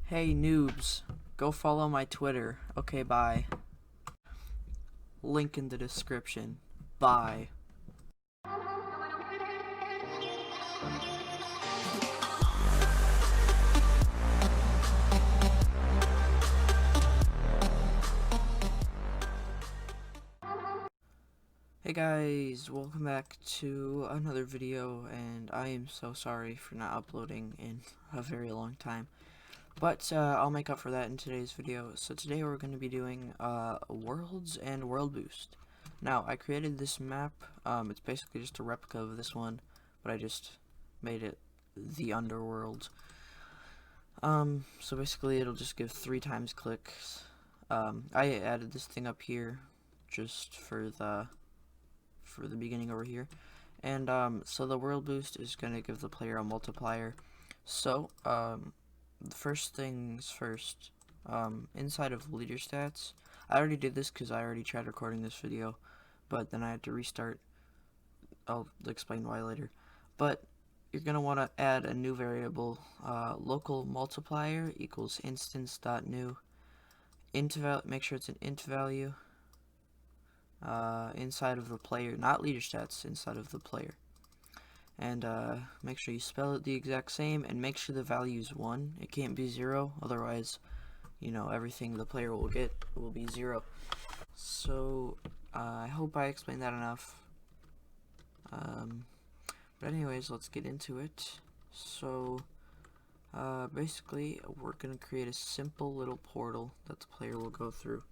Hey noobs, go follow my Twitter. Okay, bye. Link in the description. Bye. Hey guys, welcome back to another video, and I am so sorry for not uploading in a very long time. But I'll make up for that in today's video. So today we're going to be doing worlds and world boost. Now, I created this map. It's basically just a replica of this one, but I just made it the underworld. So basically it'll just give 3 times clicks. I added this thing up here just for the beginning over here. And so the world boost is going to give the player a multiplier. So first things first, inside of leader stats, I already did this because I already tried recording this video, but then I had to restart. I'll explain why later. But you're going to want to add a new variable, local multiplier equals instance.new, make sure it's an int value, inside of the player, not leader stats, inside of the player. And make sure you spell it the exact same, and make sure the value is 1. It can't be 0, otherwise, you know, everything the player will get will be 0. So I hope I explained that enough. But anyways, let's get into it. So basically we're gonna create a simple little portal that the player will go through.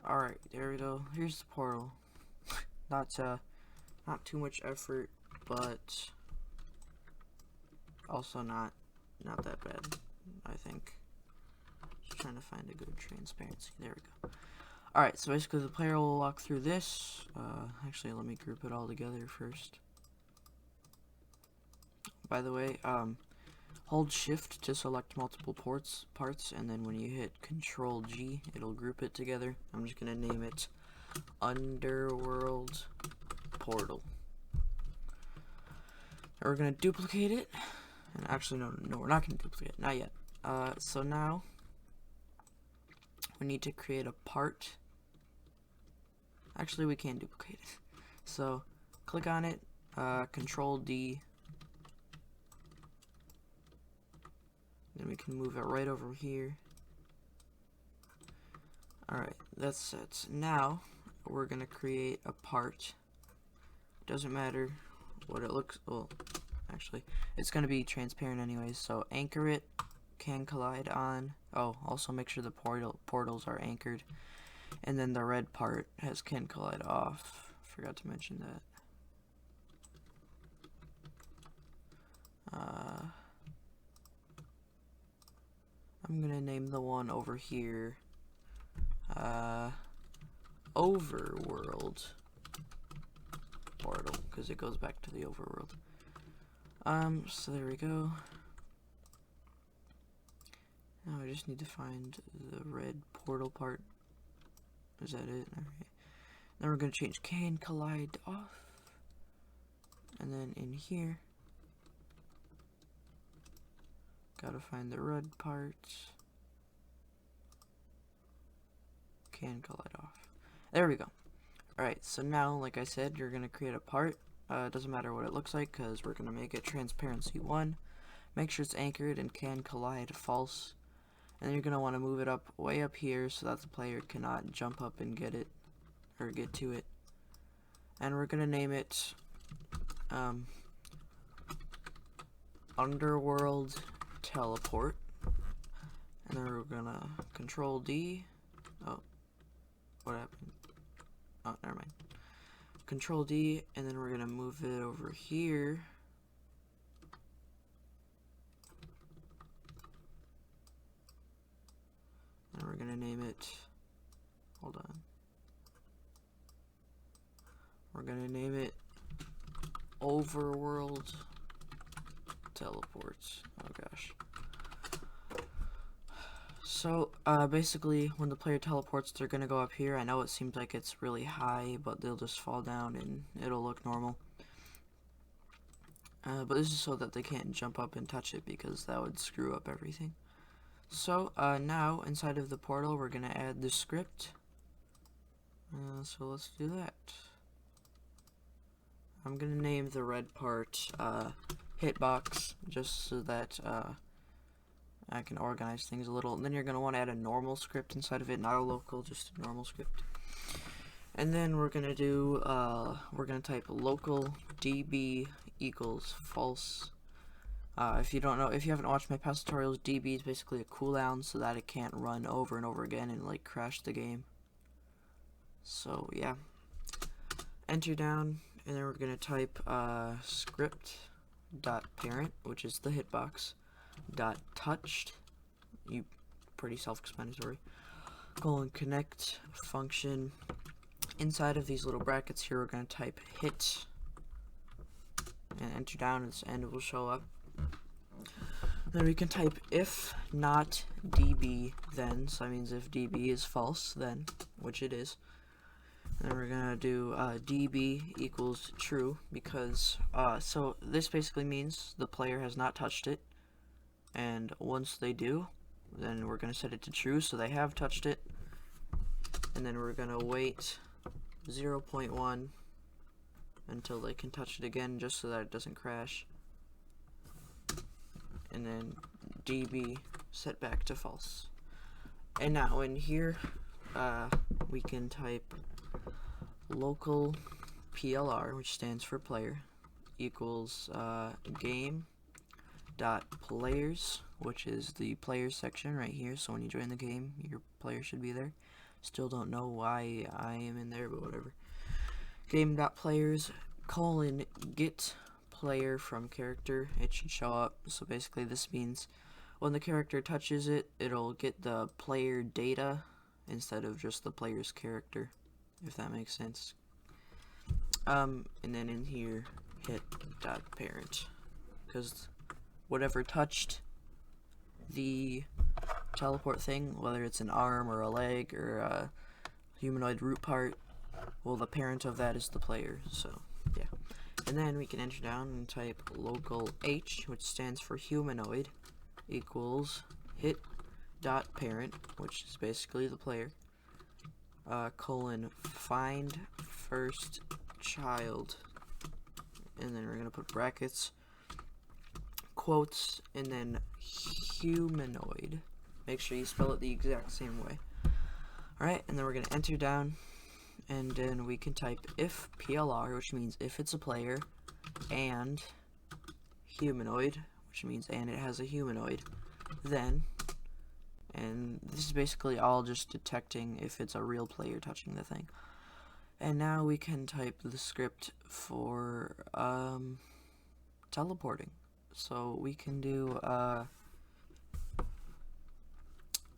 Alright, there we go. Here's the portal. Not too much effort, but also not that bad, I think. Just trying to find a good transparency. There we go. Alright, so basically the player will walk through this. Actually, let me group it all together first. By the way, hold shift to select multiple parts, and then when you hit Control G, it'll group it together. I'm just gonna name it Underworld Portal. And we're gonna duplicate it. And actually, no, we're not gonna duplicate it, not yet. So now we need to create a part. Actually, we can duplicate it. So click on it, Control D. Then we can move it right over here. Alright, that's set. Now we're gonna create a part. Doesn't matter what it looks, well, actually it's gonna be transparent anyways, so anchor it, can collide on. Oh, also make sure the portals are anchored, and then the red part has can collide off. Forgot to mention that. I'm gonna name the one over here Overworld Portal, because it goes back to the overworld. So there we go. Now I just need to find the red portal part. Is that it? Alright. Then we're gonna change can collide off, and then in here gotta find the red parts. Can collide off. There we go. Alright, so now, like I said, you're going to create a part. It doesn't matter what it looks like, because we're going to make it transparency 1. Make sure it's anchored and can collide false. And then you're going to want to move it up way up here so that the player cannot jump up and get it, or get to it. And we're going to name it Underworld Teleport. And then we're going to Control D. Oh, what happened? Oh, never mind. Control D, and then we're gonna move it over here. we're gonna name it, hold on, we're gonna name it Overworld Teleports. Oh gosh. So basically when the player teleports, they're gonna go up here. I know it seems like it's really high, but they'll just fall down and it'll look normal. But this is so that they can't jump up and touch it, because that would screw up everything. So now inside of the portal we're gonna add the script. So let's do that. I'm gonna name the red part hitbox, just so that I can organize things a little. And then you're gonna want to add a normal script inside of it, not a local, just a normal script. And then we're gonna do we're gonna type local db equals false. If you don't know, if you haven't watched my past tutorials, db is basically a cooldown so that it can't run over and over again and like crash the game. So yeah, enter down, and then we're gonna type script dot parent, which is the hitbox, dot touched, pretty self-explanatory, colon connect function. Inside of these little brackets here, we're gonna type hit and enter down, and it will show up. Then we can type if not db then, so that means if db is false then, which it is. Then we're gonna do db equals true, because so this basically means the player has not touched it, and once they do, then we're gonna set it to true, so they have touched it. And then we're gonna wait 0.1 until they can touch it again, just so that it doesn't crash. And then db set back to false. And now in here we can type local plr, which stands for player, equals game dot players, which is the players section right here. So when you join the game, your player should be there. Still don't know why I am in there, but whatever. Game dot players colon get player from character. It should show up. So basically this means when the character touches it, it'll get the player data instead of just the player's character, if that makes sense. And then in here, hit dot parent, because whatever touched the teleport thing, whether it's an arm or a leg or a humanoid root part, well, the parent of that is the player. So yeah. And then we can enter down and type local h, which stands for humanoid, equals hit dot parent, which is basically the player, colon find first child, and then we're gonna put brackets, quotes, and then humanoid. Make sure you spell it the exact same way. Alright, and then we're gonna enter down, and then we can type if plr, which means if it's a player, and humanoid, which means and it has a humanoid, then, and this is basically all just detecting if it's a real player touching the thing. And now we can type the script for teleporting. So we can do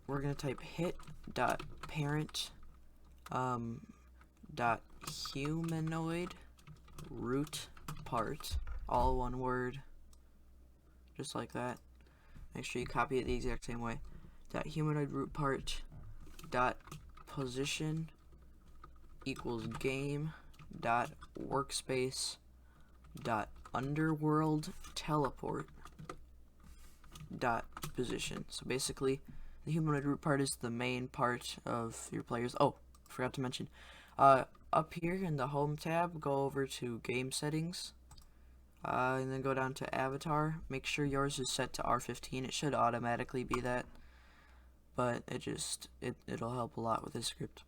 we're gonna type hit dot parent dot humanoid root part, all one word, just like that. Make sure you copy it the exact same way. Dot humanoid root part dot position equals game dot workspace dot underworld teleport dot position. So basically the humanoid root part is the main part of your players. Oh, forgot to mention, up here in the home tab, go over to game settings, and then go down to avatar. Make sure yours is set to R15. It should automatically be that, but it'll help a lot with this script.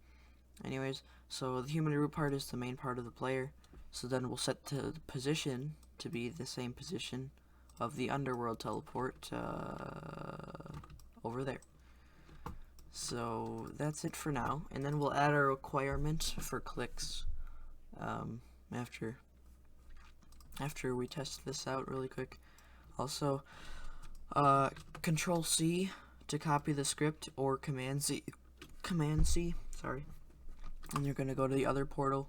Anyways, so the humanoid root part is the main part of the player, so then we'll set the position to be the same position of the underworld teleport over there. So that's it for now, and then we'll add a requirement for clicks after we test this out really quick. Also, Control C to copy the script, or Command C, sorry, and you're going to go to the other portal,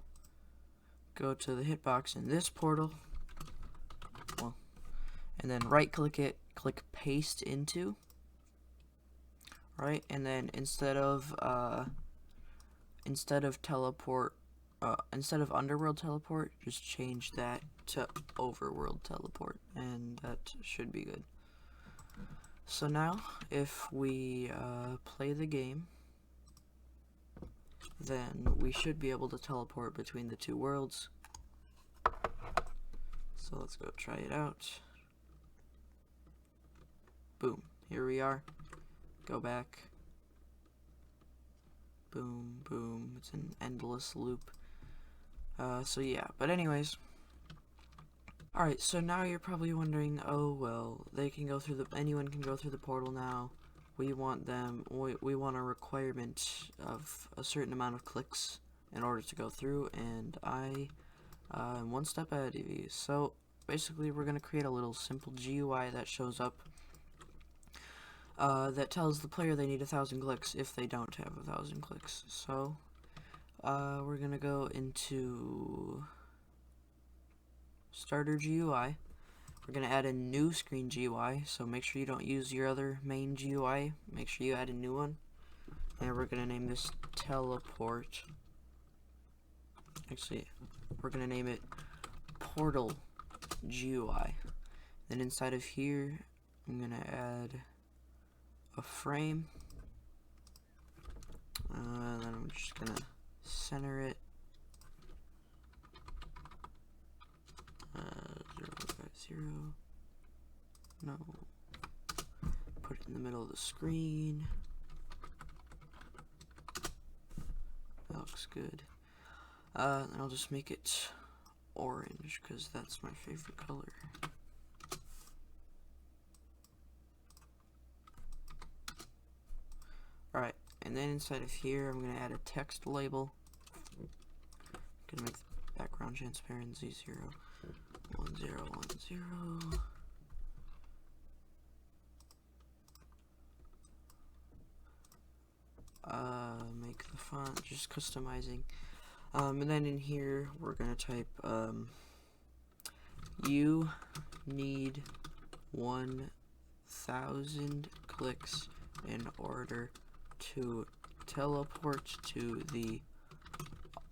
go to the hitbox in this portal, well, and then right click it, click paste into, right, and then instead of underworld teleport, just change that to overworld teleport, and that should be good. So now, if we play the game, then we should be able to teleport between the two worlds. So let's go try it out. Boom, here we are. Go back. Boom, boom. It's an endless loop. So yeah, but anyways. Alright, so now you're probably wondering, oh well, anyone can go through the portal now. We want a requirement of a certain amount of clicks in order to go through, and I am one step ahead of you. So basically we're going to create a little simple GUI that shows up that tells the player they need 1,000 clicks if they don't have 1,000 clicks. So we're going to go into Starter GUI. We're going to add a new screen GUI, so make sure you don't use your other main GUI. Make sure you add a new one. And we're going to name this Teleport. Actually, we're going to name it Portal GUI. Then inside of here, I'm going to add a frame. Then I'm just going to center it. 0, no, put it in the middle of the screen. That looks good. And I'll just make it orange because that's my favorite color. Alright, and then inside of here I'm going to add a text label. I'm going to make the background transparency 0. 1 0 1 0. Make the font, just customizing. And then in here we're gonna type you need 1,000 clicks in order to teleport to the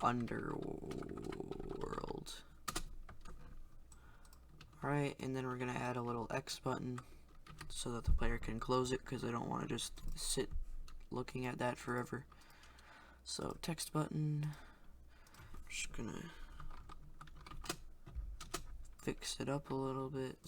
underworld. Alright, and then we're going to add a little X button so that the player can close it, because I don't want to just sit looking at that forever. So, text button. Just going to fix it up a little bit.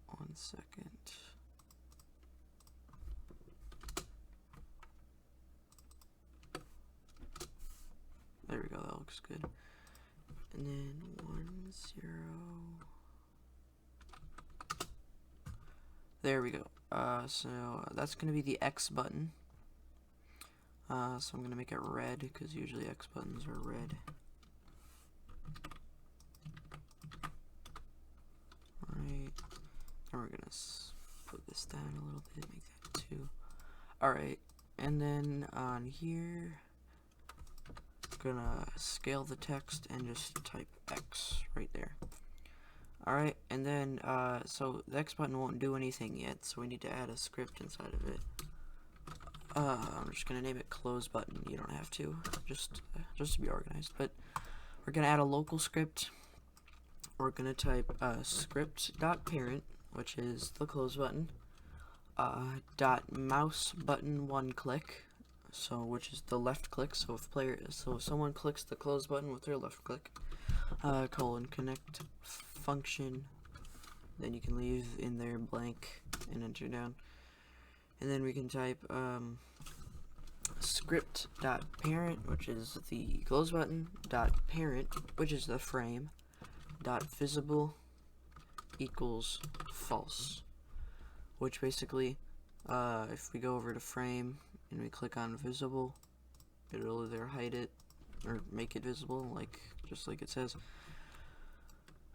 One second. There we go, that looks good. And then 1 0. There we go. So that's going to be the X button. So I'm going to make it red, because usually X buttons are red. Alright. And we're going to put this down a little bit, make that 2. Alright. And then on here, I'm going to scale the text and just type X right there. Alright, and then, so the X button won't do anything yet, so we need to add a script inside of it. I'm just going to name it close button. You don't have to, just to be organized. But we're going to add a local script. We're going to type script.parent, which is the close button, .mouse button 1 click, so which is the left click. So if someone clicks the close button with their left click, colon connect function, then you can leave in there blank and enter down. And then we can type script.parent, which is the close button, .parent, which is the frame, .visible equals false, which basically, if we go over to frame and we click on visible, it'll either hide it or make it visible, like just like it says.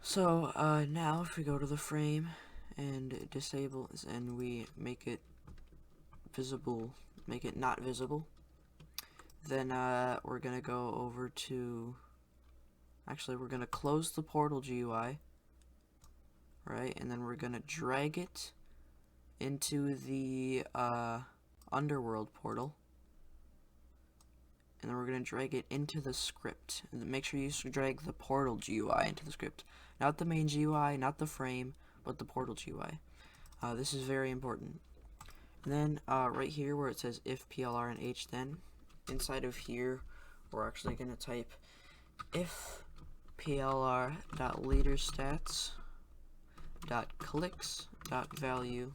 So now if we go to the frame and disable, and we make it visible, make it not visible, then we're gonna go over to, actually we're gonna close the portal GUI, right, and then we're gonna drag it into the underworld portal, and then we're going to drag it into the script. And make sure you drag the portal GUI into the script, not the main GUI, not the frame, but the portal GUI. This is very important. And then right here where it says if PLR and H, then inside of here we're actually going to type if plr.leaderstats.clicks.value.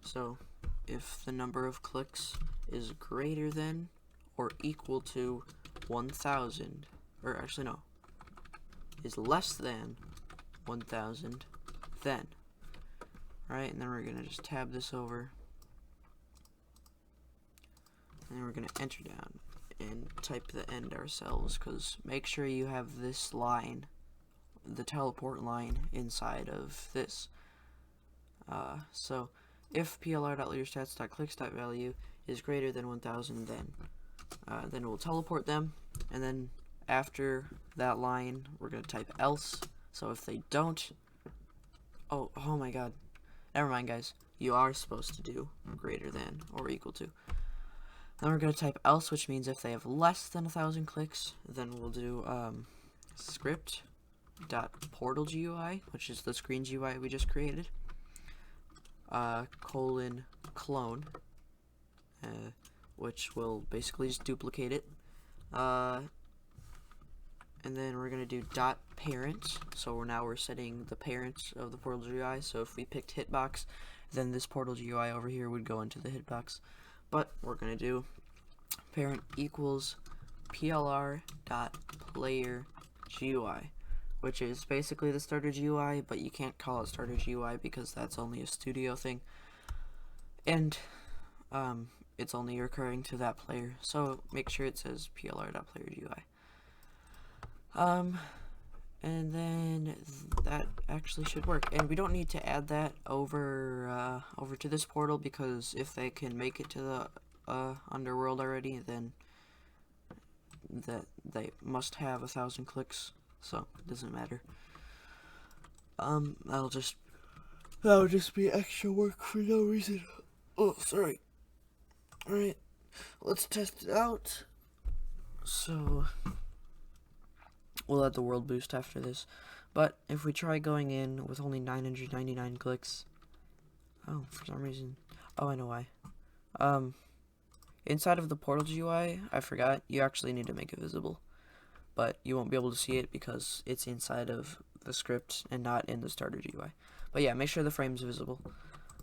So if the number of clicks is greater than or equal to 1,000, or actually no, is less than 1,000, then, right, and then we're gonna just tab this over, and then we're gonna enter down and type the end ourselves, because make sure you have this line, the teleport line, inside of this. So if plr.leaderstats.clicks.value is greater than 1,000, then we'll teleport them, and then after that line we're going to type else. So if they don't, oh my god, never mind guys, you are supposed to do greater than or equal to. Then we're going to type else, which means if they have less than 1,000 clicks, then we'll do script.portal GUI, which is the screen GUI we just created, colon clone, which will basically just duplicate it, and then we're going to do dot parent. So we're setting the parent of the portal GUI. So if we picked hitbox, then this portal GUI over here would go into the hitbox. But we're going to do parent equals plr.player GUI, which is basically the starter GUI, but you can't call it starter GUI because that's only a studio thing, and it's only recurring to that player. So make sure it says plr.player GUI. And then that actually should work, and we don't need to add that over to this portal, because if they can make it to the underworld already, then that they must have 1,000 clicks, so it doesn't matter. That'll just be extra work for no reason. Oh, sorry. Alright, let's test it out. So we'll add the world boost after this, but if we try going in with only 999 clicks, oh, for some reason, oh, I know why. Inside of the portal GUI, I forgot, you actually need to make it visible, but you won't be able to see it because it's inside of the script and not in the starter GUI. But yeah, make sure the frame's visible.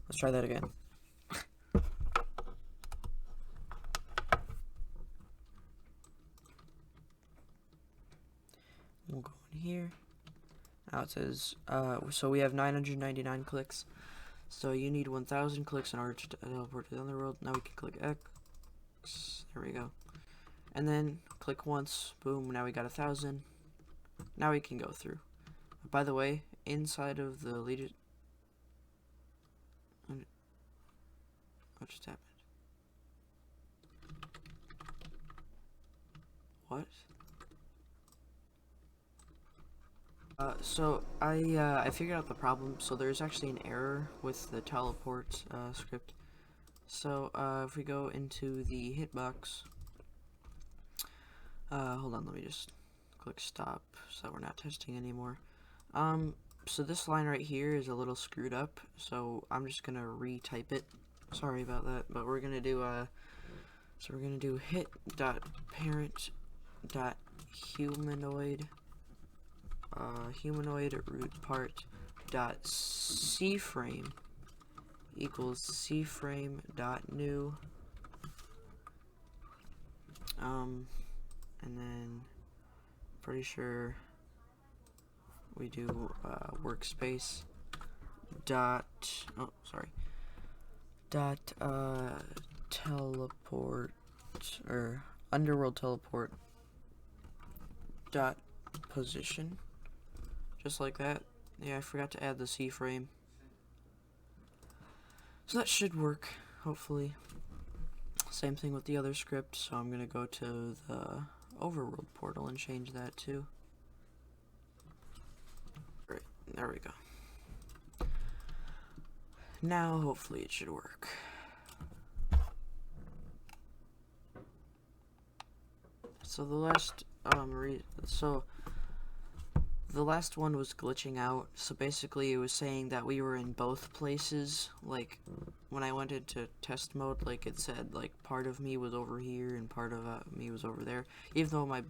Let's try that again. We'll go in here. Now it says, so we have 999 clicks. So you need 1,000 clicks in order to teleport to the underworld. Now we can click X. There we go. And then click once. Boom. Now we got 1,000. Now we can go through. By the way, inside of the leader, what just happened? What? So I figured out the problem. So there's actually an error with the teleport script. So if we go into the hitbox, hold on, let me just click stop so that we're not testing anymore. So this line right here is a little screwed up, so I'm just gonna retype it. Sorry about that, but we're gonna do hit.parent.humanoid humanoid root part dot cframe equals cframe dot new, and then pretty sure we do workspace dot, oh sorry, dot underworld teleport dot position, just like that. Yeah, I forgot to add the C frame, so that should work, hopefully. Same thing with the other script, so I'm gonna go to the overworld portal and change that too. Right, there we go. Now hopefully it should work. So the last the last one was glitching out, so basically it was saying that we were in both places. Like, when I went into test mode, like, it said, like, part of me was over here and part of me was over there, even though my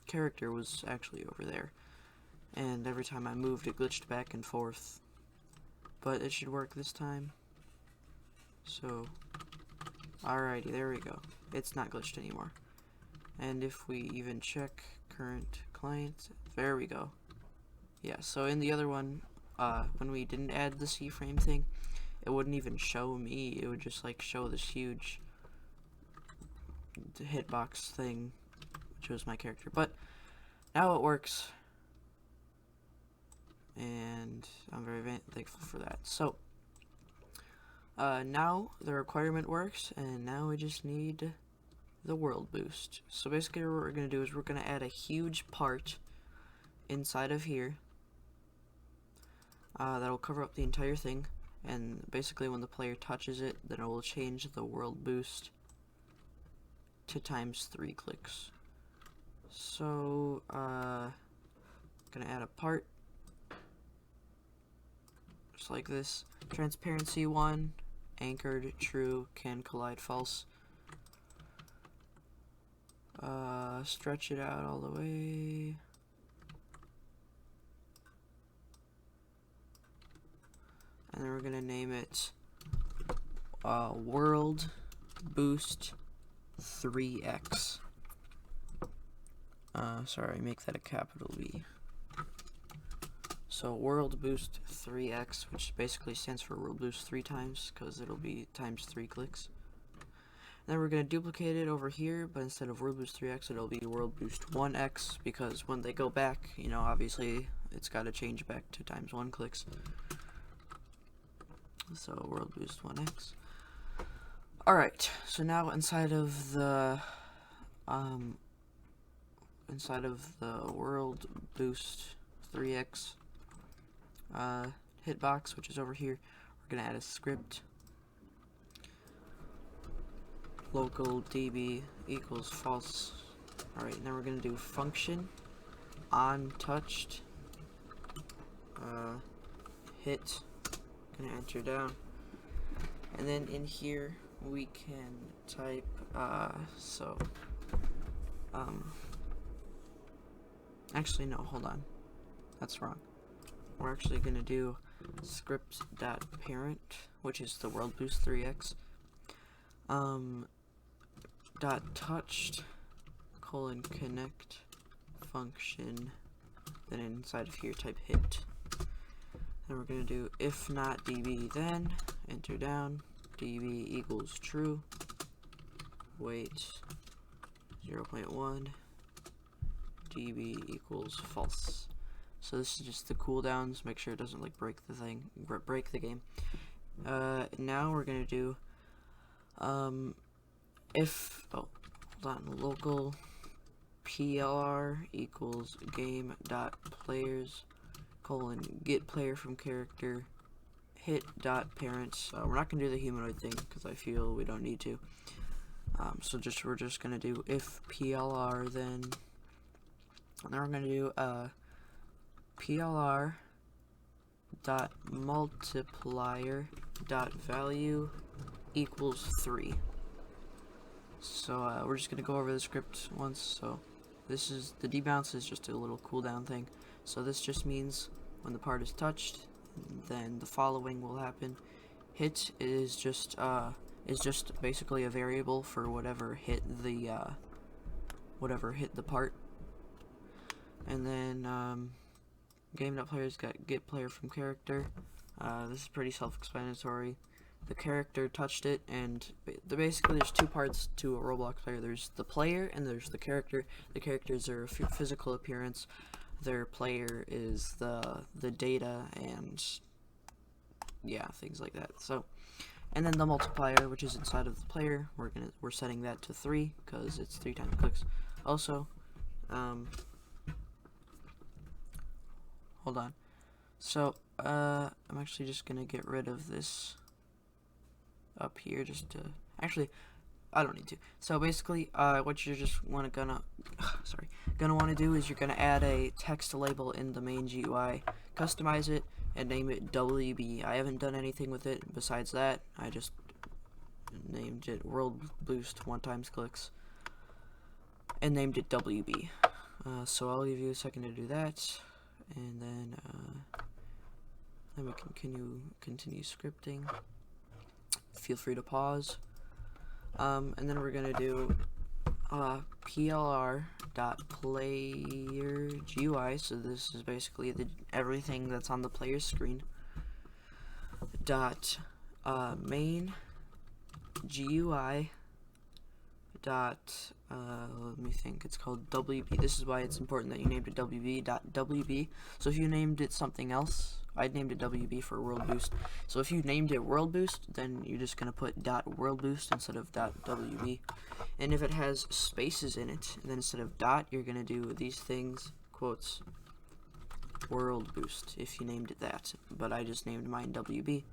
character was actually over there. And every time I moved, it glitched back and forth. But it should work this time. So, alrighty, there we go. It's not glitched anymore. And if we even check current client, there we go. Yeah, so in the other one, when we didn't add the C-frame thing, it wouldn't even show me. It would just, like, show this huge hitbox thing, which was my character. But now it works, and I'm very thankful for that. So, now the requirement works, and now we just need the world boost. So basically what we're going to do is we're going to add a huge part inside of here. That'll cover up the entire thing, and basically when the player touches it, then it will change the world boost to ×3 clicks. So, gonna add a part, just like this. Transparency 1, anchored, true, can collide, false. Stretch it out all the way. And then we're gonna name it World Boost 3x. Sorry, make that a capital V. So World Boost 3x, which basically stands for World Boost 3 times, because it'll be ×3 clicks. And then we're gonna duplicate it over here, but instead of World Boost 3x, it'll be World Boost 1x, because when they go back, you know, obviously it's got to change back to ×1 clicks. So World Boost 1x. Alright, so now inside of the World Boost 3x hitbox, which is over here, we're gonna add a script. Local db equals false. Alright, and then we're gonna do function on touched hit. Gonna enter down, and then in here we can type actually no, hold on, that's wrong. We're actually gonna do script.parent, which is the World Boost 3x, dot touched :connect function, then inside of here type hit. Then we're going to do if not db, then enter down, db equals true, wait 0.1, db equals false. So this is just the cooldowns, make sure it doesn't like break the game. Now we're going to do local plr equals game.players : get player from character, hit dot parents. We're not gonna do the humanoid thing because I feel we don't need to. So we're just gonna do if plr, then, and then we're gonna do plr dot multiplier dot value equals 3. So we're just gonna go over the script once. So this is the debounce is just a little cooldown thing. So this just means when the part is touched, then the following will happen. Hit is just basically a variable for whatever hit the part. And then game.players got get player from character. This is pretty self-explanatory. the character touched it, and basically there's two parts to a Roblox player. There's the player and there's the character. The characters are physical appearance. Their player is the data and yeah, things like that. So, and then the multiplier, which is inside of the player, we're setting that to 3 because it's 3 times clicks. Also, hold on. So, I'm actually just gonna get rid of this up here just to actually. I don't need to. So basically, what you're just gonna want to do is you're gonna add a text label in the main GUI, customize it, and name it WB. I haven't done anything with it besides that. I just named it World Boost 1 times clicks and named it WB. So I'll give you a second to do that, and then we can continue scripting. Feel free to pause. And then we're gonna do plr.player GUI. So this is basically everything that's on the player's screen. Dot main GUI. Dot let me think. It's called WB. This is why it's important that you named it WB. Dot WB. So if you named it something else, I'd named it WB for World Boost. So if you named it World Boost, then you're just gonna put dot World Boost instead of dot WB. And if it has spaces in it, and then instead of dot, you're gonna do these things, quotes, World Boost, if you named it that. But I just named mine WB,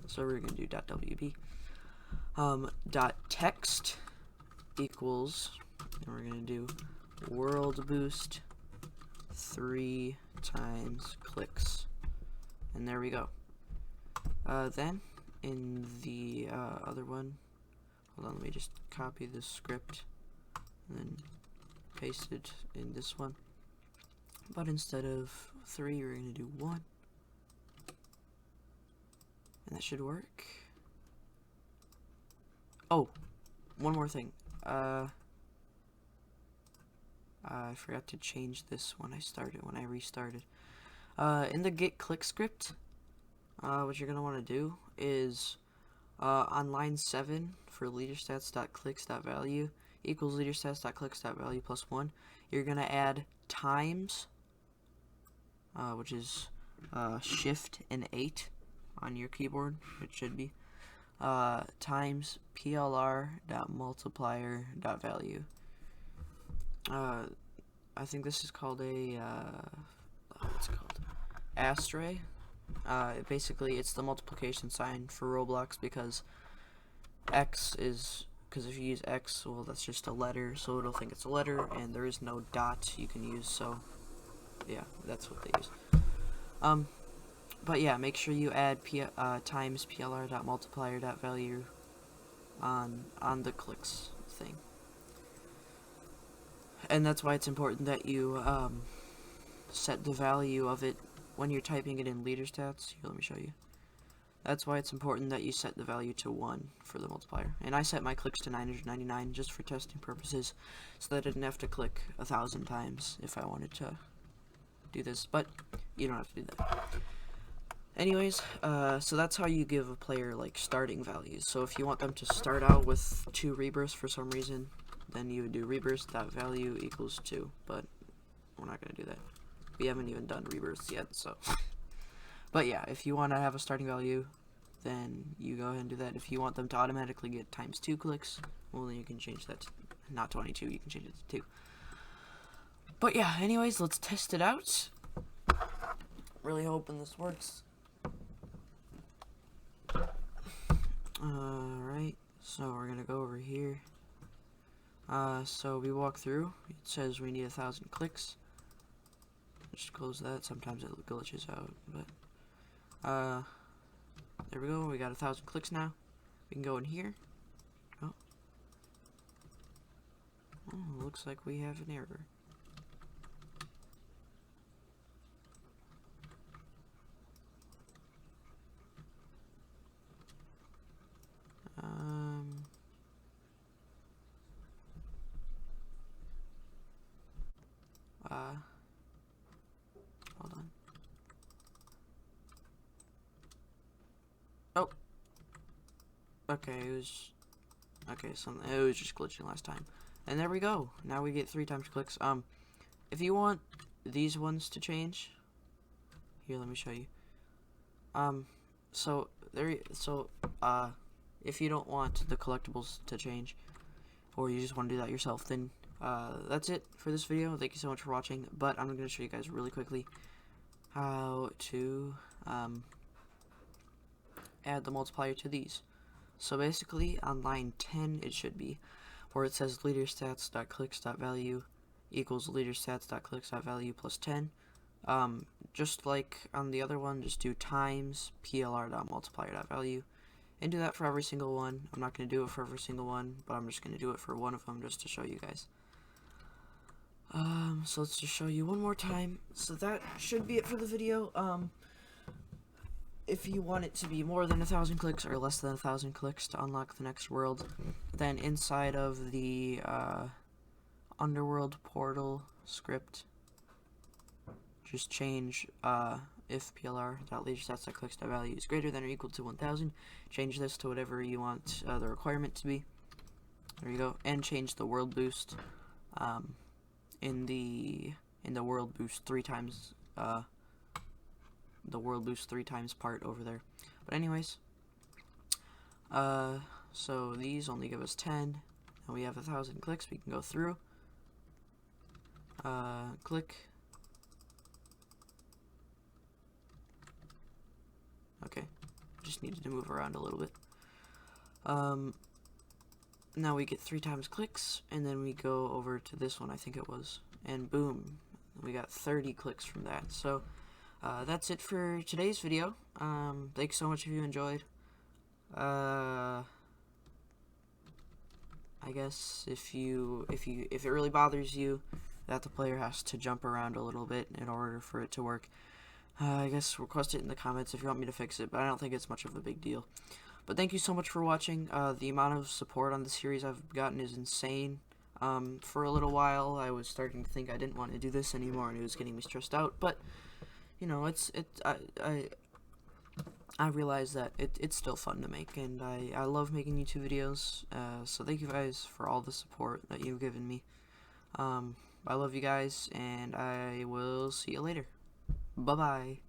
so we're gonna do dot WB. Dot text equals, and we're gonna do World Boost 3 times clicks. And there we go. Then, in the other one, hold on, let me just copy this script and then paste it in this one. But instead of 3, we're going to do 1. And that should work. Oh, one more thing. I forgot to change this when I restarted. In the get click script, what you're going to want to do is on line 7 for leaderstats.clicks.value equals leaderstats.clicks.value plus 1, you're going to add times, which is shift and 8 on your keyboard, it should be, times plr.multiplier.value. I think this is called a, what's it called? Asterisk. Basically, it's the multiplication sign for Roblox because if you use X, well, that's just a letter, so it'll think it's a letter, and there is no dot you can use, so yeah, that's what they use. But yeah, make sure you add times plr.multiplier.value on the clicks thing. And that's why it's important that you set the value of it when you're typing it in leader stats. Here, let me show you. That's why it's important that you set the value to 1 for the multiplier. And I set my clicks to 999 just for testing purposes, so that I didn't have to click 1,000 times if I wanted to do this. But you don't have to do that. Anyways, so that's how you give a player like starting values. So if you want them to start out with 2 rebirths for some reason, then you would do rebirths.value equals 2. But we're not going to do that. We haven't even done rebirths yet, so. But yeah, if you want to have a starting value, then you go ahead and do that. If you want them to automatically get times 2 clicks, well, then you can change that to not 22, you can change it to 2. But yeah, anyways, let's test it out. Really hoping this works. Alright, so we're gonna go over here. So we walk through, it says we need 1,000 clicks. Just close that, sometimes it glitches out, but there we go, we got 1,000 clicks now. We can go in here. Oh, looks like we have an error. Hold on. Oh, Okay, it was just glitching last time. And there we go. Now we get 3 times clicks. If you want these ones to change, here, let me show you. If you don't want the collectibles to change, or you just want to do that yourself, then that's it for this video. Thank you so much for watching. But I'm going to show you guys really quickly how to add the multiplier to these. So basically, on line 10, it should be where it says leaderstats.clicks.value equals leaderstats.clicks.value plus 10. Just like on the other one, just do times plr.multiplier.value, and do that for every single one. I'm not going to do it for every single one, but I'm just going to do it for one of them just to show you guys. So let's just show you one more time. So that should be it for the video. If you want it to be more than 1,000 clicks or less than 1,000 clicks to unlock the next world, then inside of the underworld portal script, just change if plr.leaderstats.clicks.value is greater than or equal to 1,000. Change this to whatever you want the requirement to be. There you go. And change the world boost in the world boost 3 times the world boost 3 times part over there. But anyways, so these only give us 10, and we have 1,000 clicks. We can go through, click. Okay, just needed to move around a little bit. Now we get 3 times clicks, and then we go over to this one, I think it was, and boom, we got 30 clicks from that. So that's it for today's video. Thanks so much if you enjoyed. I guess if it really bothers you that the player has to jump around a little bit in order for it to work, I guess request it in the comments if you want me to fix it, but I don't think it's much of a big deal. But thank you so much for watching. The amount of support on the series I've gotten is insane. For a little while, I was starting to think I didn't want to do this anymore, and it was getting me stressed out. But you know, I realize that it's still fun to make, and I love making YouTube videos. So thank you guys for all the support that you've given me. I love you guys, and I will see you later. Bye bye.